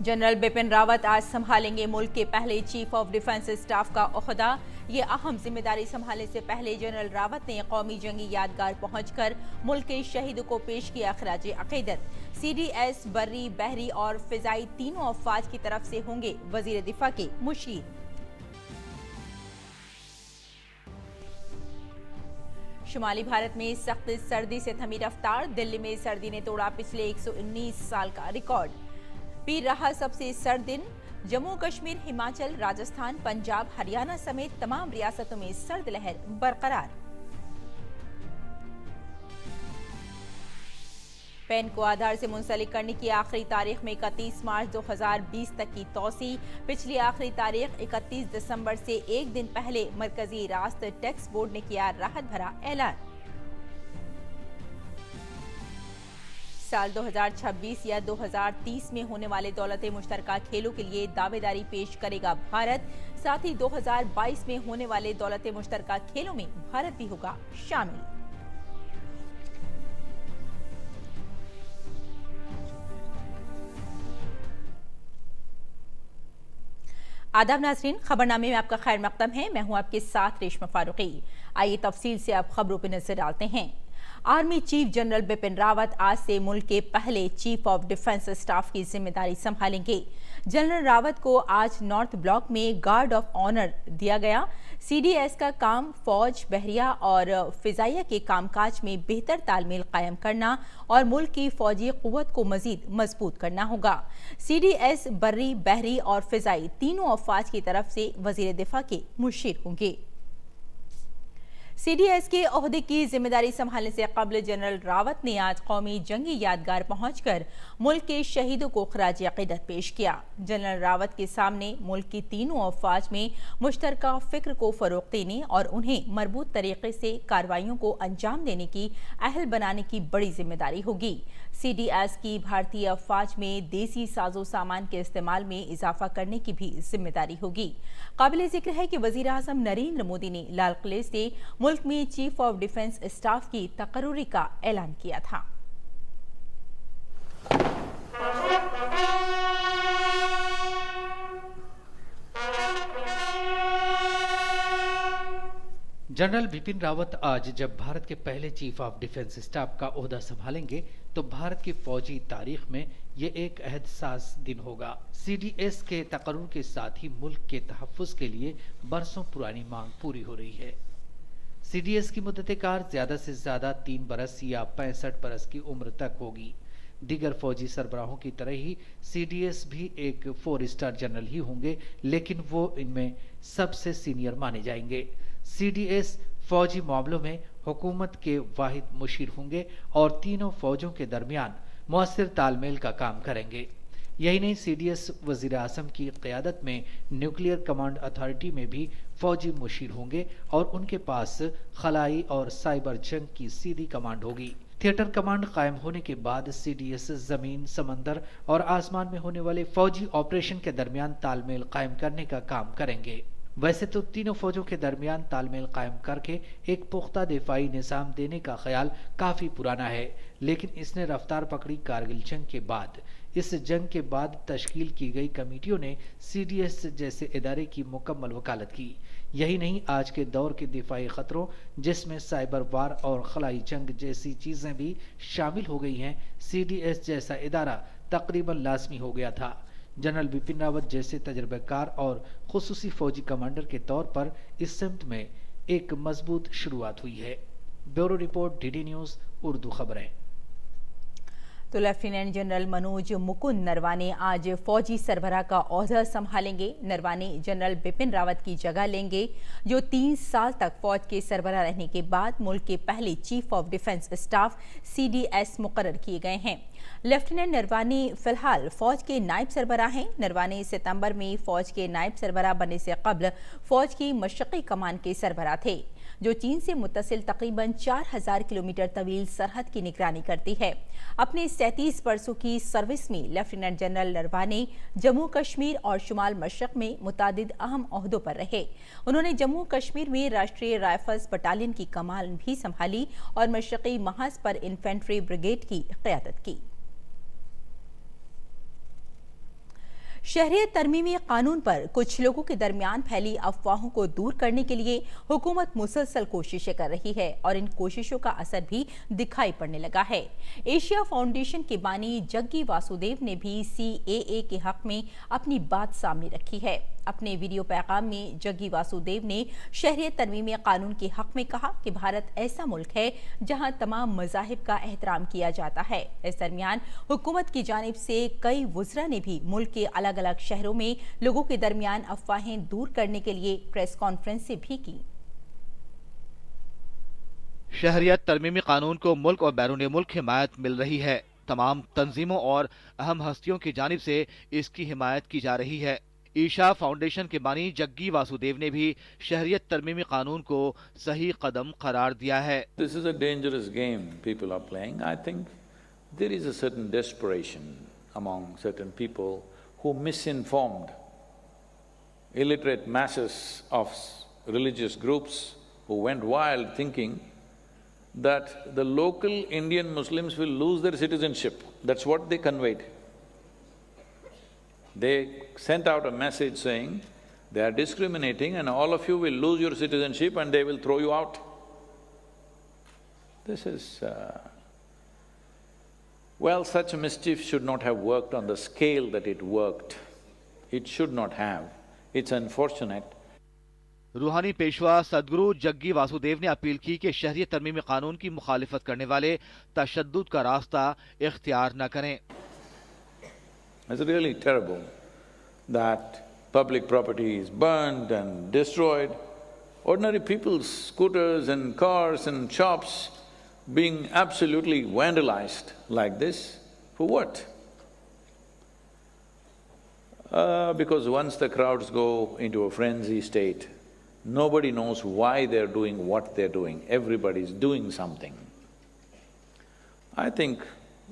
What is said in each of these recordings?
General Bipin Rawat आज संभालेंगे मुल्क के पहले चीफ ऑफ डिफेंस स्टाफ का ओहदा। ये अहम जिम्मेदारी संभालने से पहले जनरल रावत ने कौमी जंगी यादगार पहुंचकर मुल्क के शहीदों को पेश किया खराज अकीदत। CDS, बर्री, बहरी और फिजाई तीनों अफवाज की तरफ से होंगे वजीर दिफा के मुशीर। शुमाली भारत में सख्त सर्दी से थमी रफ्तार। दिल्ली में सर्दी ने तोड़ा पिछले 119 साल का रिकॉर्ड। पीर रहा सबसे सर्द दिन। जम्मू कश्मीर, हिमाचल, राजस्थान, पंजाब, हरियाणा समेत तमाम रियासतों में सर्द लहर बरकरार। पैन को आधार से मुंसलिक करने की आखिरी तारीख में 31 मार्च 2020 तक की तौसी। पिछली आखिरी तारीख 31 दिसंबर से एक दिन पहले मरकजी रास्त टैक्स बोर्ड ने किया राहत भरा ऐलान। साल 2026 या 2030 में होने वाले दौलत मुश्तरका खेलों के लिए दावेदारी पेश करेगा भारत। साथ ही 2022 में होने वाले दौलत मुश्तरका खेलों में भारत भी होगा शामिल। आदाब नाज़रीन, खबरनामे में आपका खैर मकदम है। मैं हूं आपके साथ रेशमा फारूकी। आइए तफसील से आप खबरों पर नजर डालते हैं। Army chief general Bipin Rawat आज से मुल्क के पहले चीफ ऑफ डिफेंस स्टाफ की जिम्मेदारी संभालेंगे। जनरल रावत को आज नॉर्थ ब्लॉक में गार्ड ऑफ ऑनर दिया गया। CDS का काम फौज, बहरिया और फिजाइया के कामकाज में बेहतर तालमेल कायम करना और मुल्क की फौजी कुव्वत को मजीद मजबूत करना होगा। CDS, बर्री, बहरी और फिजाई तीनों अफवाज की तरफ से वजीर दिफा के मुशीर होंगे। CDS के ओहदे की जिम्मेदारी संभालने से कबल जनरल रावत ने आज कौमी जंगी यादगार पहुंचकर मुल्क के शहीदों को खराज अकीदत पेश किया। जनरल रावत के सामने मुल्क की तीनों अफवाज में मुश्तरका फिक्र को फरोग देने और उन्हें मरबूत तरीके से कार्रवाइयों को अंजाम देने की अहल बनाने की बड़ी जिम्मेदारी होगी। CDS की भारतीय अफवाज में देसी साजो सामान के इस्तेमाल में इजाफा करने की भी जिम्मेदारी होगी। काबिल जिक्र है कि वजीर आजम नरेंद्र मोदी ने लाल किले से मुल्क में चीफ ऑफ डिफेंस स्टाफ की तकर्रुरी का ऐलान किया था। जनरल बिपिन रावत आज जब भारत के पहले चीफ ऑफ डिफेंस स्टाफ का ओहदा संभालेंगे तो भारत की फौजी तारीख में ये एक अहदसास दिन होगा। CDS के तकर्रुर के साथ ही मुल्क के तहफ्फुज के लिए बरसों पुरानी मांग पूरी हो रही है। CDS की मुद्दत कार ज्यादा से ज्यादा 3 बरस या 65 बरस की उम्र तक होगी। दीगर फौजी सरबराहों की तरह ही CDS भी एक 4 स्टार जनरल ही होंगे, लेकिन वो इनमें सबसे सीनियर माने जाएंगे। CDS फौजी मामलों में हुकूमत के वाहिद मुशीर होंगे और तीनों फौजों के दरमियान मुअस्सिर तालमेल का काम करेंगे। यही नहीं, CDS वजीर आज़म की क़यादत में न्यूक्लियर कमांड अथॉरिटी में भी फौजी मुशीर होंगे और उनके पास खलाई और साइबर जंग की सीधी कमांड होगी। थिएटर कमांड कायम होने के बाद CDS जमीन, समंदर और आसमान में होने वाले फौजी ऑपरेशन के दरमियान तालमेल कायम करने का काम करेंगे। वैसे तो तीनों फौजों के दरमियान तालमेल कायम करके एक पुख्ता दिफाई निज़ाम देने का ख्याल काफी पुराना है, लेकिन इसने रफ्तार पकड़ी कारगिल जंग के बाद। इस जंग के बाद तश्कील की गई कमेटियों ने CDS जैसे इदारे की मुकम्मल वकालत की। यही नहीं, आज के दौर के दिफाई खतरों जिसमें साइबर वार और खलाई जंग जैसी चीजें भी शामिल हो गई हैं, CDS जैसा इदारा तकरीबन लाजमी हो गया था। जनरल बिपिन रावत जैसे तजर्बेकार और खुसूसी फौजी कमांडर के तौर पर इस सिमत में एक मजबूत शुरुआत हुई है। Bureau report, DD news Urdu खबरें। तो लेफ्टिनेंट जनरल मनोज मुकुंद नरवाने आज फौजी सरबराह का ओहदा संभालेंगे। नरवाने जनरल बिपिन रावत की जगह लेंगे, जो 3 साल तक फौज के सरबराह रहने के बाद मुल्क के पहले chief of defence staff CDS मुकर्रर किए गए हैं। लेफ्टिनेंट नरवाने फिलहाल फौज के नायब सरबराह हैं। नरवाने सितंबर में फौज के नायब सरबराह बनने से कबल फौज की मशक़ी कमान के सरबराह थे, जो चीन से मुत्तसिल तकरीबन 4000 किलोमीटर तवील सरहद की निगरानी करती है। अपने 37 बरसों की सर्विस में लेफ्टिनेंट जनरल नरवाने जम्मू कश्मीर और शुमाल मशरक में मुतादिद अहम ओहदों पर रहे। उन्होंने जम्मू कश्मीर में राष्ट्रीय राइफल्स बटालियन की कमान भी संभाली और मशरक़ी महाज पर इन्फेंट्री ब्रिगेड की क़यादत की। शहरियत तरमीमी कानून पर कुछ लोगों के दरमियान फैली अफवाहों को दूर करने के लिए हुकूमत मुसलसल कोशिशें कर रही है और इन कोशिशों का असर भी दिखाई पड़ने लगा है। एशिया फाउंडेशन के बानी जग्गी वासुदेव ने भी CAA के हक में अपनी बात सामने रखी है। अपने वीडियो पैगाम में जग्गी वासुदेव ने शहरियत तरमीमी कानून के हक में कहा कि भारत ऐसा मुल्क है जहां तमाम मज़ाहिब का एहतराम किया जाता है। इस दरमियान हुकूमत की जानिब से कई वुज़रा ने भी मुल्क के अलग अलग शहरों में लोगों के दरमियान अफवाहें दूर करने के लिए प्रेस कॉन्फ्रेंसें भी की। शहरियत तरमीमी कानून को मुल्क और बैरून मुल्क हिमायत मिल रही है। तमाम तंजीमों और अहम हस्तियों की जानिब से इसकी हिमायत की जा रही है। ईशा फाउंडेशन के बानी जग्गी वासुदेव ने भी शहरियत तरमीमी कानून को सही कदम करार दिया है। This is a dangerous game people are playing. I think there is a certain desperation among certain people who misinformed illiterate masses of religious groups who went wild thinking that the local Indian Muslims will lose their citizenship. That's what they conveyed. They sent out a message saying, they are discriminating and all of you will lose your citizenship and they will throw you out. This is… well, such a mischief should not have worked on the scale that it worked. It should not have. It's unfortunate. रूहानी पेशवा सदगुरु जग्गी वासुदेव ने appeal की कि शहरियत तरमीमी कानून की मुखालिफत करने वाले तशद्दुद का रास्ता इख्तियार न करें। It's really terrible that public property is burned and destroyed. Ordinary people's scooters and cars and shops being absolutely vandalized like this, for what? Because once the crowds go into a frenzy state, nobody knows why they're doing what they're doing. Everybody's doing something. I think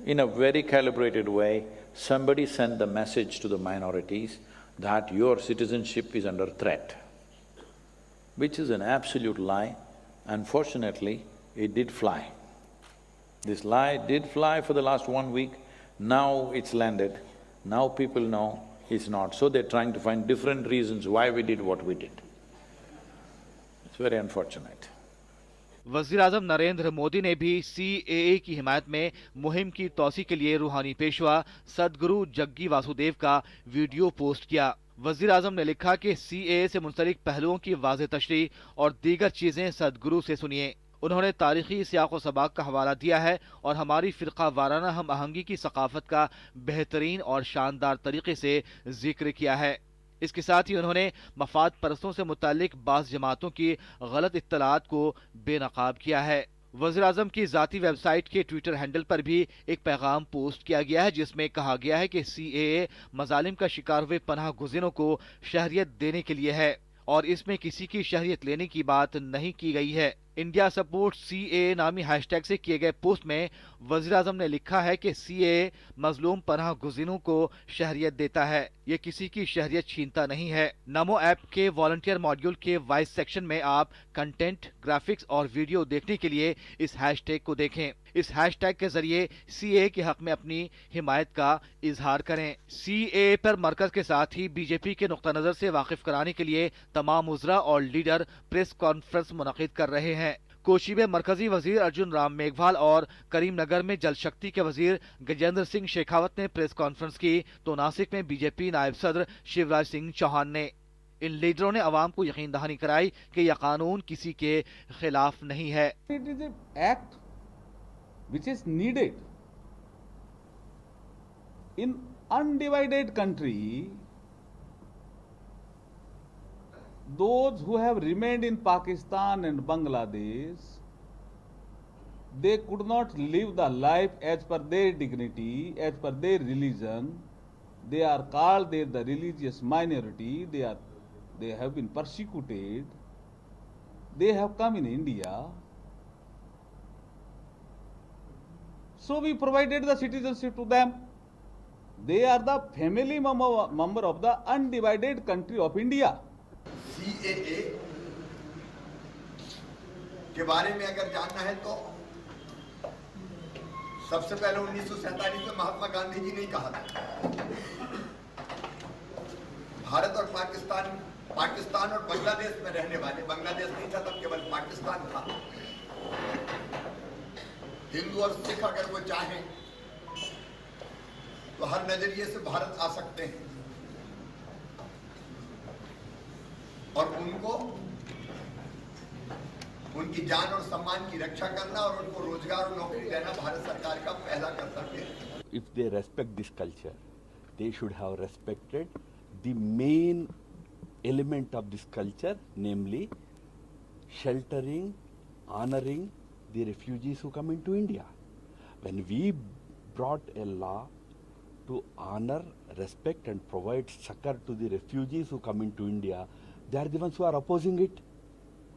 in a very calibrated way, somebody sent the message to the minorities that your citizenship is under threat, which is an absolute lie. Unfortunately, it did fly. This lie did fly for the last 1 week, now it's landed, now people know it's not. So they're trying to find different reasons why we did what we did. It's very unfortunate. वज़ीर-ए-आज़म नरेंद्र मोदी ने भी CAA की हिमायत में मुहिम की तौसी के लिए रूहानी पेशवा सदगुरु जग्गी वासुदेव का वीडियो पोस्ट किया। वज़ीर-ए-आज़म ने लिखा कि CAA से मुंसलिक पहलुओं की वाज़ेह तशरीह और दीगर चीजें सदगुरु से सुनिए। उन्होंने तारीखी सियाक़ो सबाक़ का हवाला दिया है और हमारी फ़िरक़ा वाराना हम आहंगी की सक़ाफ़त का बेहतरीन और शानदार तरीके से जिक्र किया है। इसके साथ ही उन्होंने मफाद परस्तों से मुताल्लिक बाज़ जमातों की गलत इत्तलात को बेनकाब किया है। वज़ीर-ए-आज़म की ज़ाती वेबसाइट के ट्विटर हैंडल पर भी एक पैगाम पोस्ट किया गया है जिसमें कहा गया है कि CAA मज़ालिम का शिकार हुए पनाह गुज़ीरों को शहरियत देने के लिए है और इसमें किसी की शहरियत लेने की बात नहीं की गई है। इंडिया सपोर्ट CAA नामी हैशटैग से किए गए पोस्ट में वज़ीर-ए-आज़म ने लिखा है कि CAA मजलूम पनाह गुज़ीरों को शहरियत देता है, ये किसी की शहरियत छीनता नहीं है। नमो ऐप के वॉलंटियर मॉड्यूल के वॉइस सेक्शन में आप कंटेंट, ग्राफिक्स और वीडियो देखने के लिए इस हैशटैग को देखें। इस हैशटैग के जरिए CAA के हक में अपनी हिमायत का इजहार करें। CAA पर मरकज के साथ ही BJP के नुक्ता नजर से वाकिफ कराने के लिए तमाम उज़रा और लीडर प्रेस कॉन्फ्रेंस मुनक़िद कर रहे हैं। कोची में मरकजी वजीर अर्जुन राम मेघवाल और करीमनगर में जल शक्ति के वजीर गजेंद्र सिंह शेखावत ने प्रेस कॉन्फ्रेंस की तो नासिक में BJP नायब सदर शिवराज सिंह चौहान ने। इन लीडरों ने अवाम को यकीन दहानी कराई कि यह कानून किसी के खिलाफ नहीं है। It is an act which is needed in undivided country. Those who have remained in Pakistan and Bangladesh, they could not live the life as per their dignity, as per their religion. They are called the religious minority. They have been persecuted. They have come in India. So we provided the citizenship to them. They are the family member of the undivided country of India. CAA के बारे में अगर जानना है तो सबसे पहले 1947 में महात्मा गांधी जी ने कहा था पाकिस्तान और बांग्लादेश में रहने वाले, बांग्लादेश नहीं था तब केवल पाकिस्तान था, हिंदू और सिख अगर वो चाहें तो हर नजरिए से भारत आ सकते हैं और उनको उनकी जान और सम्मान की रक्षा करना और उनको रोजगार और नौकरी देना भारत सरकार का पहला कर्तव्य है। If they respect this culture, they should have respected the main element of this culture, namely sheltering, honoring the refugees who come into India. When we brought a law to honor, respect and provide succor to the refugees who come into India, they are the ones who are opposing it.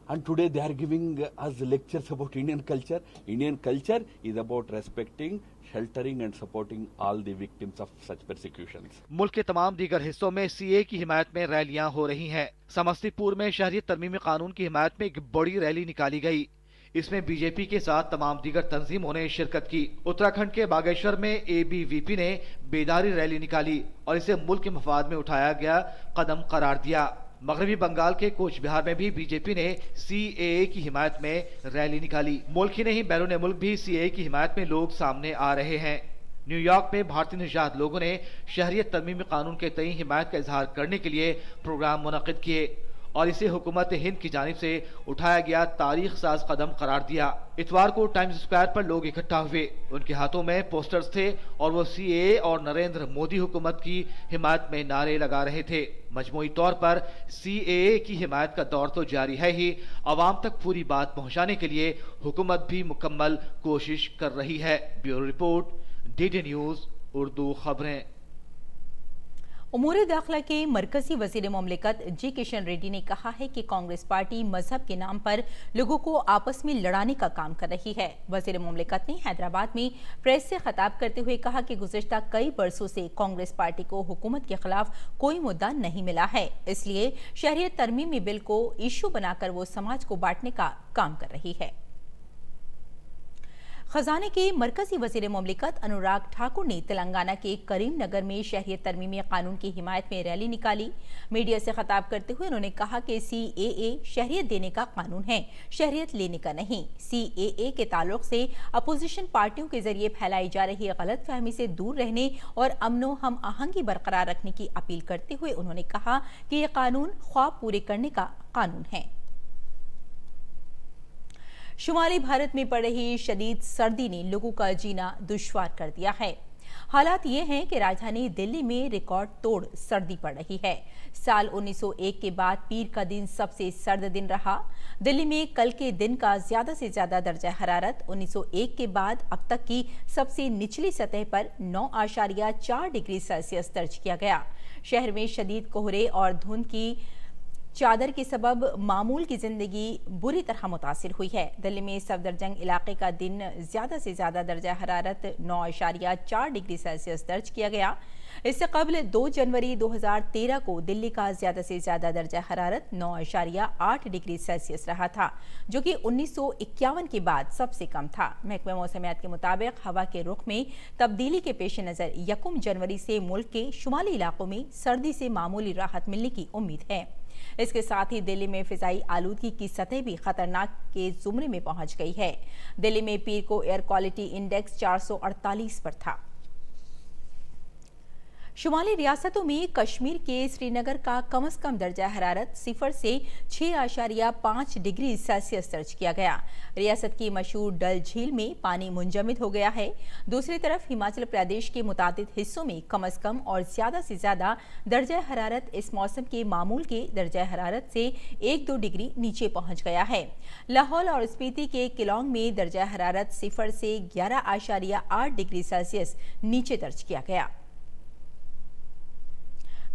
And today they are giving us lectures about Indian culture. Indian culture is about respecting, sheltering and supporting all the victims of such persecutions. मुल्क के तमाम दीगर हिस्सों में CA की हिमायत में रैलियां हो रही हैं। समस्तीपुर में शहरियत तरमीमी कानून की हिमायत में एक बड़ी रैली निकाली गई। इसमें बीजेपी के साथ तमाम दीगर तंजीमों ने शिरकत की। उत्तराखंड के बागेश्वर में एबीवीपी ने बेदारी रैली निकाली और इसे मुल्क के मफाद में उठाया गया कदम करार दिया। मगरबी बंगाल के कोच बिहार में भी बीजेपी ने सीएए की हिमायत में रैली निकाली। मुल्क ही नहीं बैरून मुल्क भी सीएए की हिमायत में लोग सामने आ रहे हैं। न्यूयॉर्क में भारतीय निजात लोगों ने शहरियत तरमीमी कानून के तई हिमायत का इजहार करने के लिए प्रोग्राम मुनक्किद किए और इसे हुकूमत हिंद की जानिब से उठाया गया तारीख साज कदम करार दिया। इतवार को टाइम्स स्क्वायर पर लोग इकट्ठा हुए। उनके हाथों में पोस्टर्स थे और वो सीएए और नरेंद्र मोदी हुकूमत की हिमायत में नारे लगा रहे थे। मजमूई तौर पर सीएए की हिमायत का दौर तो जारी है ही, अवाम तक पूरी बात पहुंचाने के लिए हुकूमत भी मुकम्मल कोशिश कर रही है। Bureau report, DD news Urdu खबरें। उमूर दाखिला के मरकजी वजीर मुमलिकत जी किशन रेड्डी ने कहा है कि कांग्रेस पार्टी मजहब के नाम पर लोगों को आपस में लड़ाने का काम कर रही है। वजीर मुमलिकत ने हैदराबाद में प्रेस से खिताब करते हुए कहा कि गुज़िश्ता कई बरसों से कांग्रेस पार्टी को हुकूमत के खिलाफ कोई मुद्दा नहीं मिला है, इसलिए शहरियत तरमीमी बिल को इशू बनाकर वो समाज को बांटने का काम कर रही है। खजाने के मरकजी वजीर मुमलिकत अनुराग ठाकुर ने तेलंगाना के करीमनगर में शहरियत तरमीमी कानून की हिमायत में रैली निकाली। मीडिया से खिताब करते हुए उन्होंने कहा कि सीएए शहरियत देने का कानून है, शहरियत लेने का नहीं। सीएए के ताल्लुक से अपोजिशन पार्टियों के जरिए फैलाई जा रही गलतफहमी से दूर रहने और अमनो हम आहंगी बरकरार रखने की अपील करते हुए उन्होंने कहा कि ये कानून ख्वाब पूरे करने का कानून है। शुमाली भारत में पड़ रही शदीद सर्दी ने लोगों का जीना दुश्वार कर दिया है। हालात ये हैं कि राजधानी दिल्ली में रिकॉर्ड तोड़ सर्दी पड़ रही है। साल 1901 के बाद पीर का दिन सबसे सर्द दिन रहा। दिल्ली में कल के दिन का ज्यादा से ज्यादा दर्जा हरारत 1901 के बाद अब तक की सबसे निचली सतह पर 9.4 डिग्री सेल्सियस दर्ज किया गया। शहर में शदीद कोहरे और धुंध की चादर के सबब मामूल की जिंदगी बुरी तरह मुतासिर हुई है। दिल्ली में सफदरजंग इलाके का दिन ज्यादा से ज्यादा दर्जा हरारत 9.4 डिग्री सेल्सियस दर्ज किया गया। इससे कबल 2 जनवरी 2013 को दिल्ली का ज्यादा से ज्यादा दर्जा हरारत 9.8 डिग्री सेल्सियस रहा था, जो कि 1951 के बाद सबसे कम था। महकमे मौसमियात के मुताबिक हवा के रुख में तब्दीली के पेश नजर 1 जनवरी से मुल्क के शुमाली इलाकों में सर्दी से मामूली राहत मिलने की उम्मीद है। इसके साथ ही दिल्ली में फिजाई आलूदगी की सतह भी खतरनाक के जुमरे में पहुंच गई है। दिल्ली में पीर को एयर क्वालिटी इंडेक्स 448 पर था। शुमाली रियासतों में कश्मीर के श्रीनगर का कम से कम दर्जा हरारत 0 से 6.5 डिग्री सेल्सियस दर्ज किया गया। रियासत की मशहूर डल झील में पानी मुंजमद हो गया है। दूसरी तरफ हिमाचल प्रदेश के मुतादिद हिस्सों में कम से कम और ज्यादा से ज्यादा दर्जा हरारत इस मौसम के मामूल के दर्जा हरारत से 1-2 डिग्री नीचे पहुंच गया है। लाहौल और स्पीति के किलोंग में दर्जा हरारत 0 से 11.8 डिग्री सेल्सियस नीचे दर्ज किया गया।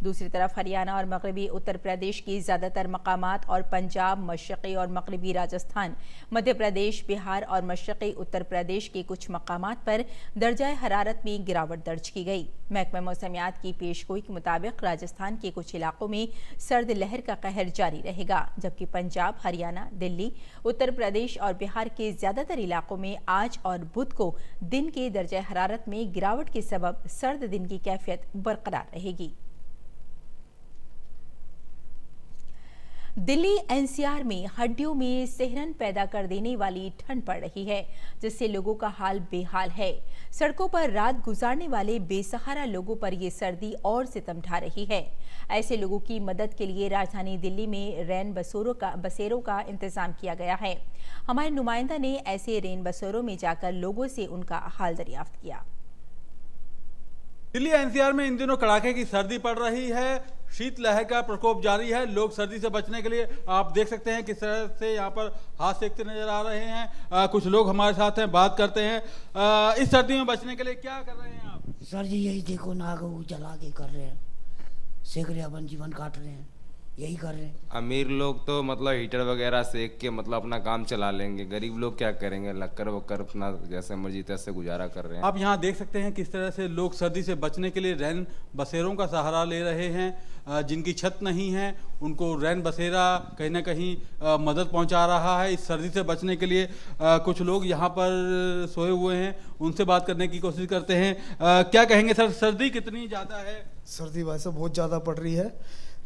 दूसरी तरफ हरियाणा और मगरबी उत्तर प्रदेश की ज्यादातर मकामात और पंजाब, मशरक़ी और मगरबी राजस्थान, मध्य प्रदेश, बिहार और मशरक़ी उत्तर प्रदेश के कुछ मकामात पर दर्जा हरारत में गिरावट दर्ज की गई। महकमा मौसमियात की पेशगोई के मुताबिक राजस्थान के कुछ इलाकों में सर्द लहर का कहर जारी रहेगा, जबकि पंजाब, हरियाणा, दिल्ली, उत्तर प्रदेश और बिहार के ज्यादातर इलाकों में आज और बुध को दिन के दर्जा हरारत में गिरावट के सबब सर्द दिन की कैफियत बरकरार रहेगी। दिल्ली एनसीआर में हड्डियों में सिहरन पैदा कर देने वाली ठंड पड़ रही है, जिससे लोगों का हाल बेहाल है। सड़कों पर रात गुजारने वाले बेसहारा लोगों पर ये सर्दी और सितम ढा रही है। ऐसे लोगों की मदद के लिए राजधानी दिल्ली में रैन बसेरों का इंतजाम किया गया है। हमारे नुमाइंदा ने ऐसे रैन बसेरों में जाकर लोगों से उनका हाल दरियाफ्त किया। दिल्ली एनसीआर में इन दिनों कड़ाके की सर्दी पड़ रही है। शीतलहर का प्रकोप जारी है। लोग सर्दी से बचने के लिए आप देख सकते हैं किस तरह से यहाँ पर हाथ सेकते नजर आ रहे हैं। कुछ लोग हमारे साथ हैं, बात करते हैं। इस सर्दी में बचने के लिए क्या कर रहे हैं आप? सर जी यही देखो, नाग जला के कर रहे हैं, सेक रहे, अपन जीवन काट रहे हैं, यही कर रहे हैं। अमीर लोग तो मतलब हीटर वगैरह सेक के मतलब अपना काम चला लेंगे। गरीब लोग क्या करेंगे, लक्कर वक्कर अपना जैसे मर्जी तैसे गुजारा कर रहे हैं। आप यहाँ देख सकते हैं किस तरह से लोग सर्दी से बचने के लिए रैन बसेरों का सहारा ले रहे हैं। जिनकी छत नहीं है उनको रैन बसेरा कहीं ना कहीं मदद पहुँचा रहा है। इस सर्दी से बचने के लिए कुछ लोग यहाँ पर सोए हुए हैं, उनसे बात करने की कोशिश करते हैं। क्या कहेंगे सर, सर्दी कितनी ज़्यादा है? सर्दी वैसे बहुत ज़्यादा पड़ रही है,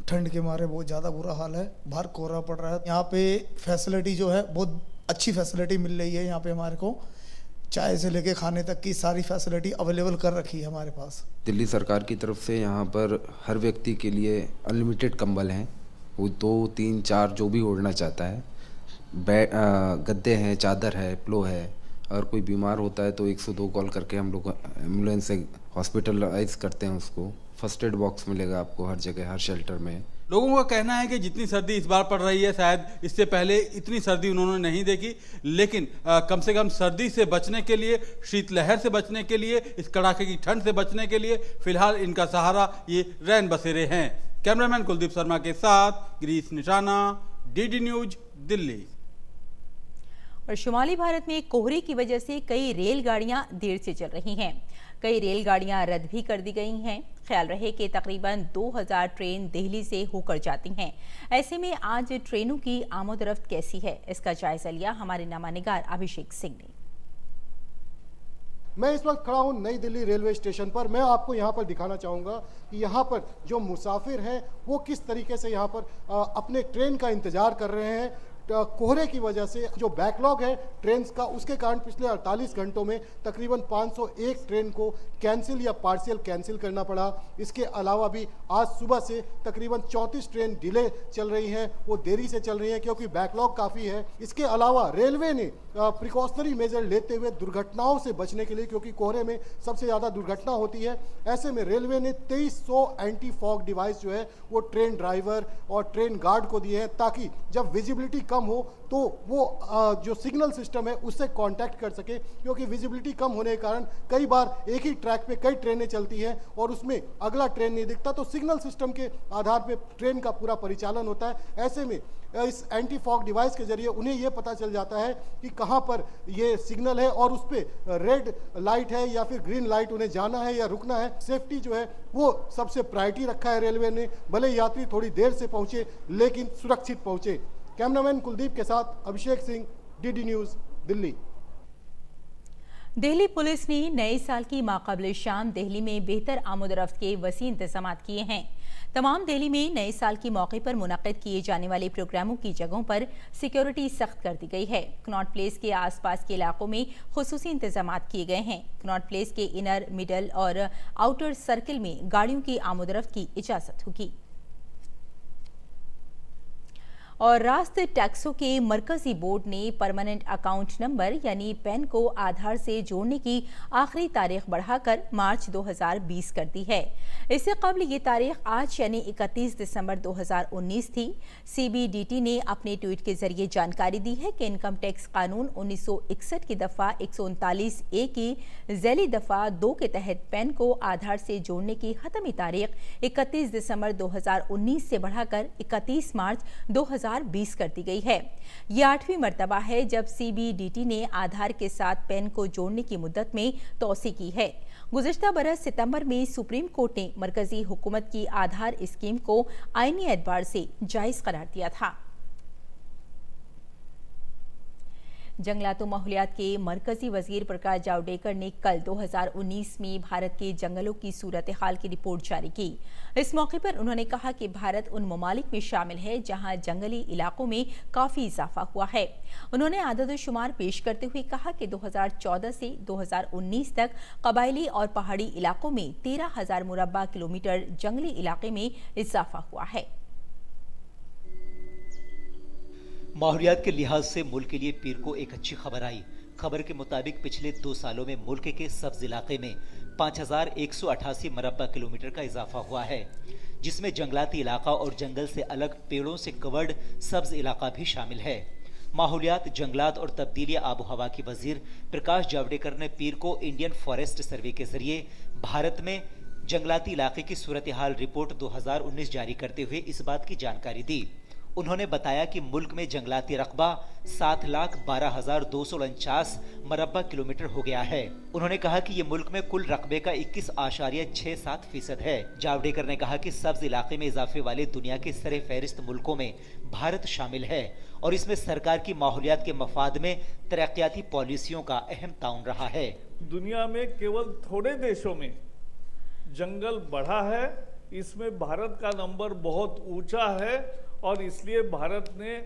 ठंड के मारे बहुत ज़्यादा बुरा हाल है। बाहर कोहरा पड़ रहा है। यहाँ पे फैसिलिटी जो है बहुत अच्छी फैसिलिटी मिल रही है। यहाँ पे हमारे को चाय से लेके खाने तक की सारी फैसिलिटी अवेलेबल कर रखी है हमारे पास। दिल्ली सरकार की तरफ से यहाँ पर हर व्यक्ति के लिए अनलिमिटेड कंबल हैं, वो 2, 3, 4 जो भी ओढ़ना चाहता है। गद्दे हैं, चादर है, पिलो है। और कोई बीमार होता है तो 102 कॉल करके हम लोग एम्बुलेंस से हॉस्पिटलाइज करते हैं उसको। फर्स्ट एड बॉक्स मिलेगा आपको हर जगह, हर शेल्टर में। लोगों का कहना है कि जितनी सर्दी इस बार पड़ रही है शायद इससे पहले इतनी सर्दी उन्होंने नहीं देखी, लेकिन कम से कम सर्दी से बचने के लिए, शीतलहर से बचने के लिए, इस कड़ाके की ठंड से बचने के लिए फिलहाल इनका सहारा ये रैन बसेरे हैं। कैमरामैन कुलदीप शर्मा के साथ गिरीश निशाना, डीडी न्यूज, दिल्ली। और शुमाली भारत में कोहरे की वजह से कई रेलगाड़ियां देर से चल रही हैं। कई रेलगाड़ियां रद्द भी कर दी गई हैं। ख्याल रहे कि तकरीबन 2000 ट्रेन दिल्ली से होकर जाती हैं। ऐसे में आज ट्रेनों की आमदोरफ्त कैसी है, इसका जायजा लिया हमारे नामानिगार अभिषेक सिंह ने। मैं इस वक्त खड़ा हूँ नई दिल्ली रेलवे स्टेशन पर। मैं आपको यहाँ पर दिखाना चाहूँगा कि यहाँ पर जो मुसाफिर हैं वो किस तरीके से यहाँ पर अपने ट्रेन का इंतजार कर रहे हैं। कोहरे की वजह से जो बैकलॉग है ट्रेन का, उसके कारण पिछले 48 घंटों में तकरीबन 501 ट्रेन को कैंसिल या पार्शियल कैंसिल करना पड़ा। इसके अलावा भी आज सुबह से तकरीबन 34 ट्रेन डिले चल रही हैं, वो देरी से चल रही हैं क्योंकि बैकलॉग काफ़ी है। इसके अलावा रेलवे ने प्रिकॉशनरी मेजर लेते हुए दुर्घटनाओं से बचने के लिए, क्योंकि कोहरे में सबसे ज़्यादा दुर्घटना होती है, ऐसे में रेलवे ने 2300 एंटी फॉग डिवाइस जो है वो ट्रेन ड्राइवर और ट्रेन गार्ड को दिए हैं, ताकि जब विजिबिलिटी कम हो तो वो जो सिग्नल सिस्टम है उससे कांटेक्ट कर सके। क्योंकि विजिबिलिटी कम होने के कारण कई बार एक ही ट्रैक पे कई ट्रेनें चलती हैं और उसमें अगला ट्रेन नहीं दिखता, तो सिग्नल सिस्टम के आधार पे ट्रेन का पूरा परिचालन होता है। ऐसे में इस एंटी फॉग डिवाइस के जरिए उन्हें यह पता चल जाता है कि कहां पर ये सिग्नल है और उस पर रेड लाइट है या फिर ग्रीन लाइट, उन्हें जाना है या रुकना है। सेफ्टी जो है वो सबसे प्रायोरिटी रखा है रेलवे ने। भले यात्री थोड़ी देर से पहुंचे लेकिन सुरक्षित पहुंचे। कैमरामैन कुलदीप के साथ Abhishek Singh, DD news, Delhi. Delhi police ने नए साल की माक़ाबिल शाम दिल्ली में बेहतर आमदोरफ्त के वसी इंतजाम किए हैं। तमाम दिल्ली में नए साल के मौके पर मुनक़्क़िद किए जाने वाले प्रोग्रामों की जगहों पर सिक्योरिटी सख्त कर दी गई है। कनॉट प्लेस के आसपास के इलाकों में खुसूसी इंतजाम किए गए हैं। कनॉट प्लेस के इनर, मिडल और आउटर सर्किल में गाड़ियों की आमदोरफ्त की इजाज़त होगी। और राष्ट्रीय टैक्सों के मरकजी बोर्ड ने परमानेंट अकाउंट नंबर यानी पैन को आधार से जोड़ने की आखिरी तारीख बढ़ाकर मार्च 2020 कर दी है। इससे कबल ये तारीख आज यानी 31 दिसंबर 2019 थी। CBDT ने अपने ट्वीट के जरिए जानकारी दी है कि इनकम टैक्स कानून 1961 की दफ़ा 139A की ज़ैली दफ़ा 2 के तहत पैन को आधार से जोड़ने की ख़त्मी तारीख 31 दिसंबर 2019 से बढ़ाकर 31 मार्च 2020 कर दी गई है। ये 8वीं मर्तबा है जब CBDT ने आधार के साथ पैन को जोड़ने की मुद्दत में तोसी की है। गुज़िश्ता बरस सितंबर में सुप्रीम कोर्ट ने मरकजी हुकूमत की आधार स्कीम को आईनी एतबार से जायज़ करार दिया था। जंगलात व माहौलियात के मरकजी वजीर प्रकाश जावड़ेकर ने कल 2019 में भारत के जंगलों की सूरत हाल की रिपोर्ट जारी की। इस मौके पर उन्होंने कहा कि भारत उन ममालिक में शामिल है जहां जंगली इलाकों में काफी इजाफा हुआ है। उन्होंने आदद-ओ-शुमार पेश करते हुए कहा कि 2014 से 2019 तक कबायली और पहाड़ी इलाकों में 13,000 मुरब्बा किलोमीटर जंगली इलाके में इजाफा हुआ है। माहौलियात के लिहाज से मुल्क के लिए पीर को एक अच्छी खबर आई। खबर के मुताबिक पिछले 2 सालों में मुल्क के सब्ज इलाके में 5,188 मुरब्बा किलोमीटर का इजाफा हुआ है, जिसमें जंगलाती इलाका और जंगल से अलग पेड़ों से कवर्ड सब्ज इलाका भी शामिल है। माहौलियात, जंगलात और तब्दीली आबो हवा के वजीर प्रकाश जावड़ेकर ने पीर को इंडियन फॉरेस्ट सर्वे के जरिए भारत में जंगलाती इलाके की सूरत हाल रिपोर्ट 2019 जारी करते हुए इस बात की जानकारी दी। उन्होंने बताया कि मुल्क में जंगलाती रकबा 7,12,249 मुरब्बा किलोमीटर हो गया है। उन्होंने कहा कि ये मुल्क में कुल रकबे का 21.67% है। जावड़ेकर ने कहा कि सब्ज इलाके में इजाफे वाले दुनिया के सरे फहरिस्त मुल्कों में भारत शामिल है और इसमें सरकार की माहौलियात के मफाद में तरक्याती पॉलिसियों का अहम ताउन रहा है। दुनिया में केवल थोड़े देशों में जंगल बढ़ा है, इसमें भारत का नंबर बहुत ऊंचा है और इसलिए भारत ने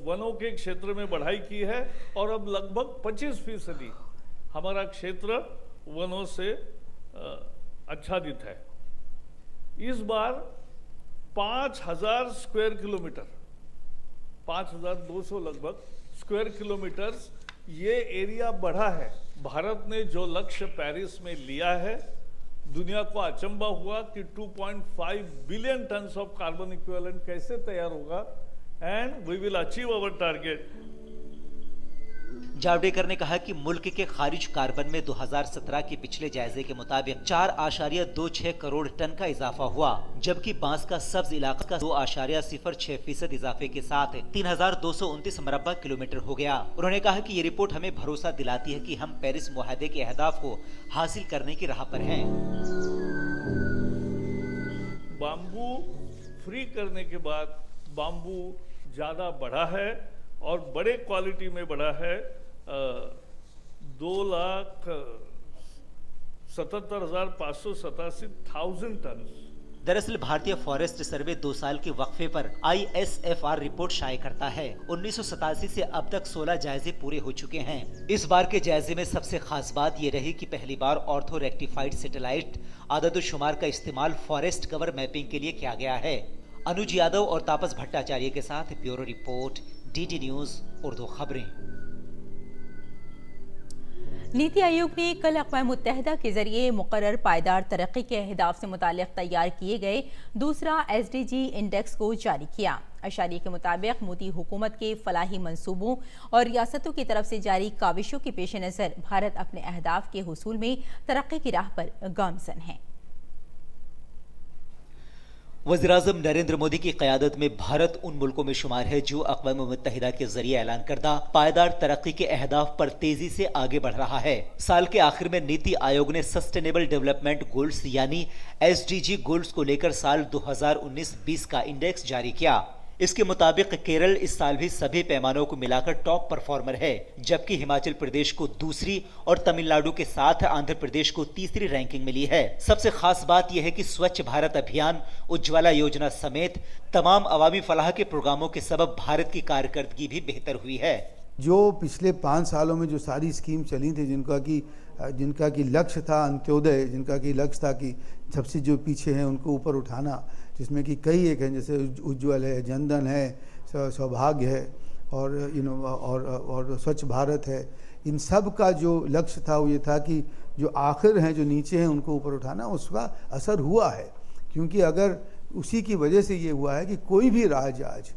वनों के क्षेत्र में बढ़ाई की है और अब लगभग 25% हमारा क्षेत्र वनों से आच्छादित है। इस बार 5,000 स्क्वायर किलोमीटर, 5,200 लगभग स्क्वायर किलोमीटर ये एरिया बढ़ा है। भारत ने जो लक्ष्य पेरिस में लिया है, दुनिया को अचंबा हुआ कि 2.5 billion tons of carbon equivalent कैसे तैयार होगा and we will achieve our target. Javadekar ने कहा कि मुल्क के खारिज कार्बन में 2017 के पिछले जायजे के मुताबिक 4.26 करोड़ टन का इजाफा हुआ, जबकि बांस का सब्ज इलाका का 2.06% इजाफे के साथ 3,229 मुरब्बा किलोमीटर हो गया। उन्होंने कहा कि ये रिपोर्ट हमें भरोसा दिलाती है कि हम पेरिस मुआहदे के अहदाफ को हासिल करने की राह पर हैं। बाम्बू फ्री करने के बाद बाम्बू ज्यादा बढ़ा है और बड़े क्वालिटी में बढ़ा है। 2,77,587 टन। दरअसल भारतीय फॉरेस्ट सर्वे 2 साल के वक्फे पर ISFR रिपोर्ट शाये करता है। 1987 से अब तक 16 जायजे पूरे हो चुके हैं। इस बार के जायजे में सबसे खास बात ये रही कि पहली बार ऑर्थो रेक्टिफाइड सैटेलाइट आदद-ओ-शुमार का इस्तेमाल फॉरेस्ट कवर मैपिंग के लिए किया गया है। अनुज यादव और तापस भट्टाचार्य के साथ bureau report, DD news Urdu खबरें। नीति आयोग ने कल अक़वाम मुत्तहिदा के जरिए मुकर्रर पायदार तरक्की के अहदाफ से मुताल्लिक़ तैयार किए गए दूसरा SDG इंडेक्स को जारी किया। अशारिये के मुताबिक मोदी हुकूमत के फलाही मंसूबों और रियासतों की तरफ से जारी काविशों के पेश नज़र भारत अपने अहदाफ के हुसूल में तरक्की की राह पर गामज़न है। वज़ीर-ए-आज़म नरेंद्र मोदी की क़यादत में भारत उन मुल्कों में शुमार है जो अक़वाम मुत्तहिदा के जरिए ऐलान करदा पायदार तरक्की के अहदाफ पर तेजी से आगे बढ़ रहा है। साल के आखिर में नीति आयोग ने सस्टेनेबल डेवलपमेंट गोल्स यानी SDG गोल्स को लेकर साल 2019-20 का इंडेक्स जारी किया। इसके मुताबिक केरल इस साल भी सभी पैमानों को मिलाकर टॉप परफॉर्मर है, जबकि हिमाचल प्रदेश को दूसरी और तमिलनाडु के साथ आंध्र प्रदेश को तीसरी रैंकिंग मिली है। सबसे खास बात यह है कि स्वच्छ भारत अभियान, उज्ज्वला योजना समेत तमाम अवामी फलाह के प्रोग्रामों के सबब भारत की कारकर्दगी भी बेहतर हुई है। जो पिछले 5 सालों में जो सारी स्कीम चली थी, जिनका की लक्ष्य था अंत्योदय, जिनका की लक्ष्य था कि सबसे जो पीछे हैं उनको ऊपर उठाना, जिसमें कि कई एक हैं जैसे उज्ज्वल है, जनधन है, सौभाग्य है और और स्वच्छ भारत है। इन सब का जो लक्ष्य था वो ये था कि जो आखिर हैं, जो नीचे हैं, उनको ऊपर उठाना। उसका असर हुआ है, क्योंकि अगर उसी की वजह से ये हुआ है कि कोई भी राज्य आज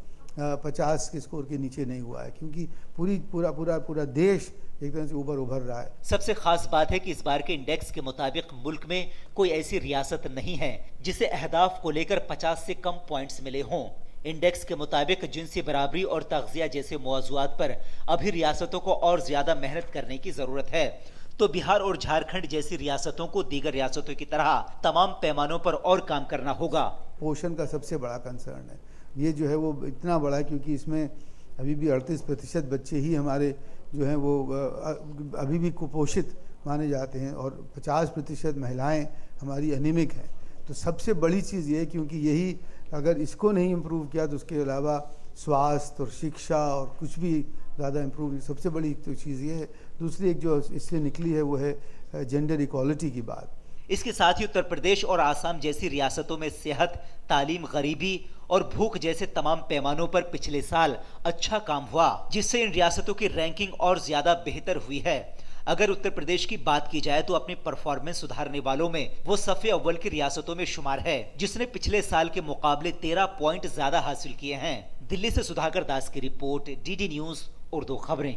50 के स्कोर के नीचे नहीं हुआ है, क्योंकि पूरा देश एक तरह से ऊपर उभर रहा है। सबसे खास बात है कि इस बार के इंडेक्स के मुताबिक मुल्क में कोई ऐसी रियासत नहीं है जिसे अहदाफ को लेकर 50 से कम पॉइंट्स मिले हों। इंडेक्स के मुताबिक जिनसी बराबरी और तग़ज़िया जैसे मौज़ूआत पर अभी रियासतों को और ज्यादा मेहनत करने की जरूरत है, तो बिहार और झारखंड जैसी रियासतों को दीगर रियासतों की तरह तमाम पैमानों पर और काम करना होगा। पोषण का सबसे बड़ा कंसर्न है, ये जो है वो इतना बड़ा है क्योंकि इसमें अभी भी 38% बच्चे ही हमारे जो हैं वो अभी भी कुपोषित माने जाते हैं और 50% महिलाएं हमारी एनीमिक हैं। तो सबसे बड़ी चीज़ ये, क्योंकि यही अगर इसको नहीं इम्प्रूव किया तो उसके अलावा स्वास्थ्य और शिक्षा और कुछ भी ज़्यादा इम्प्रूव नहीं। सबसे बड़ी तो चीज़ ये है। दूसरी एक जो इससे निकली है वो है जेंडर इक्वालिटी की बात। इसके साथ ही उत्तर प्रदेश और आसाम जैसी रियासतों में सेहत, तालीम, गरीबी और भूख जैसे तमाम पैमानों पर पिछले साल अच्छा काम हुआ, जिससे इन रियासतों की रैंकिंग और ज्यादा बेहतर हुई है। अगर उत्तर प्रदेश की बात की जाए तो अपनी परफॉर्मेंस सुधारने वालों में वो सफ़े अव्वल की रियासतों में शुमार है, जिसने पिछले साल के मुकाबले 13 पॉइंट ज्यादा हासिल किए हैं। दिल्ली से सुधाकर दास की रिपोर्ट, डीडी न्यूज उर्दू खबरें।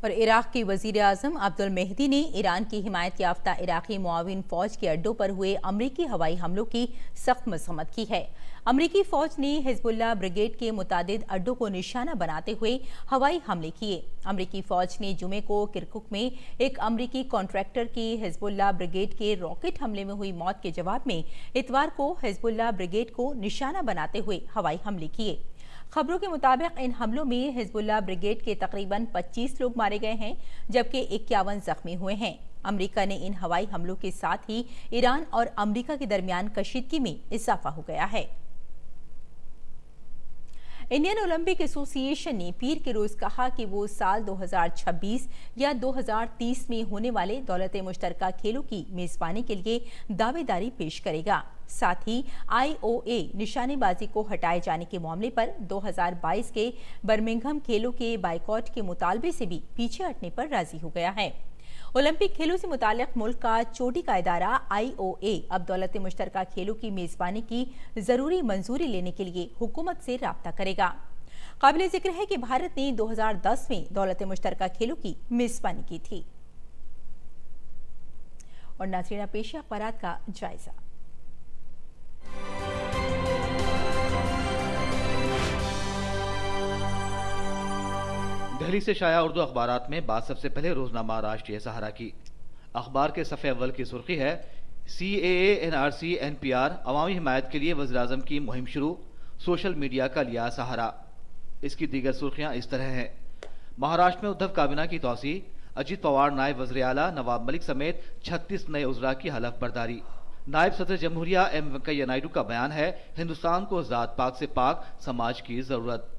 और इराक के वजीर आजम अब्दुल मेहदी ने ईरान की हिमायत याफ्ता इराकी मुआविन फौज के अड्डों पर हुए अमरीकी हवाई हमलों की सख्त मजम्मत की है। अमरीकी फौज ने हिजबुल्लाह ब्रिगेड के मुतादिद अड्डों को निशाना बनाते हुए हवाई हमले किए। अमरीकी फौज ने जुमे को किरकुक में एक अमरीकी कॉन्ट्रैक्टर की हिजबुल्लाह ब्रिगेड के रॉकेट हमले में हुई मौत के जवाब में इतवार को हिजबुल्लाह ब्रिगेड को निशाना बनाते हुए हवाई हमले किए। खबरों के मुताबिक इन हमलों में हिजबुल्लाह ब्रिगेड के तकरीबन 25 लोग मारे गए हैं, जबकि 51 जख्मी हुए हैं। अमेरिका ने इन हवाई हमलों के साथ ही ईरान और अमेरिका के दरमियान कशीदगी में इजाफा हो गया है। इंडियन ओलंपिक एसोसिएशन ने पीर के रोज कहा कि वो साल 2026 या 2030 में होने वाले दौलत मुश्तरका खेलों की मेजबानी के लिए दावेदारी पेश करेगा। साथ ही IOA निशानेबाजी को हटाए जाने के मामले पर 2022 के बर्मिंघम खेलों के बाइकॉट के मुतालबे से भी पीछे हटने पर राजी हो गया है। ओलंपिक खेलों से मुताल्लिक मुल्क का चोटी का इदारा IOA अब दौलत मुश्तरका खेलों की मेजबानी की जरूरी मंजूरी लेने के लिए हुकूमत से राब्ता करेगा। काबिल जिक्र है कि भारत ने 2010 में दौलत मुश्तरका खेलों की मेजबानी की थी। और नाज़रीन, पेश है अखबारात का जायजा। दिल्ली से शाया उर्दू अखबारात में बात सबसे पहले रोजनामा राष्ट्रीय सहारा की। अखबार के सफ़े अव्वल की सुर्खी है, CAA NRC NPR अवामी हिमायत के लिए वज़ीर-ए-आज़म की मुहिम शुरू, सोशल मीडिया का लिया सहारा। इसकी दीगर सुर्खियां इस तरह हैं। महाराष्ट्र में उद्धव काबीना की तौसी, अजीत पवार नायब वज़ीर आला नवाब मलिक समेत 36 नए उज़रा की हलफ बर्दारी। नायब सदर जमहूरिया M वेंकैया नायडू का बयान है, हिंदुस्तान को ज़ात पाक से पाक समाज की ज़रूरत।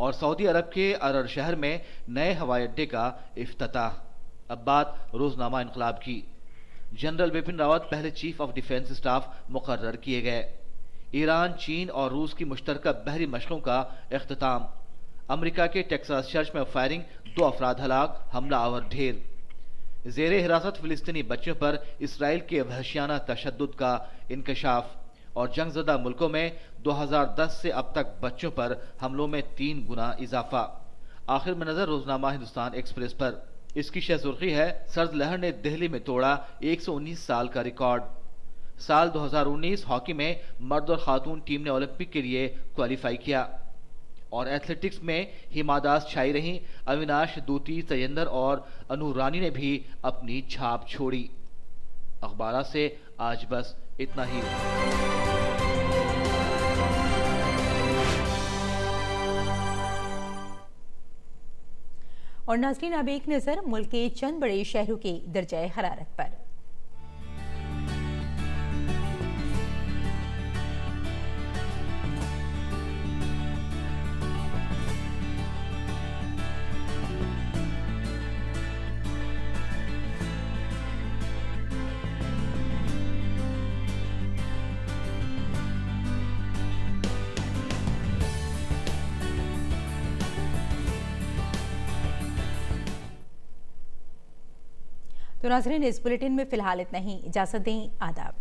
और सऊदी अरब के अरर शहर में नए हवाई अड्डे का इफ्तिताह। अब बात रोजनामा इनकलाब की। जनरल बिपिन रावत पहले चीफ ऑफ डिफेंस स्टाफ मुकर्रर किए गए। ईरान, चीन और रूस की मुश्तरका बहरी मशकों का इख्तिताम। अमेरिका के टेक्सास चर्च में फायरिंग, 2 अफराद हलाक, हमला आवर ढेर। ज़ेरे हिरासत फिलिस्तीनी बच्चों पर इसराइल के वहशियाना तशद्दुद का इंकशाफ। और जंगज़दा मुल्कों में 2010 से अब तक बच्चों पर हमलों में 3 गुना इजाफा। आखिर में नजर रोजनामा हिंदुस्तान एक्सप्रेस पर। इसकी सुर्खी है, सर्द लहर ने दिल्ली में तोड़ा 119 साल का रिकॉर्ड। साल 2019 हॉकी में मर्द और खातून टीम ने ओलंपिक के लिए क्वालिफाई किया। और एथलेटिक्स में हिमा दास छाई रहीं, अविनाश, दूती, तजेंदर और अनु रानी ने भी अपनी छाप छोड़ी। अखबार से आज बस इतना ही। और नाज़रीन, अब एक नजर मुल्क के चंद बड़े शहरों के दर्जाए हरारत पर। तो नाज़रीन, इस बुलेटिन में फिलहाल इतना ही। इजाज़त दें, आदाब।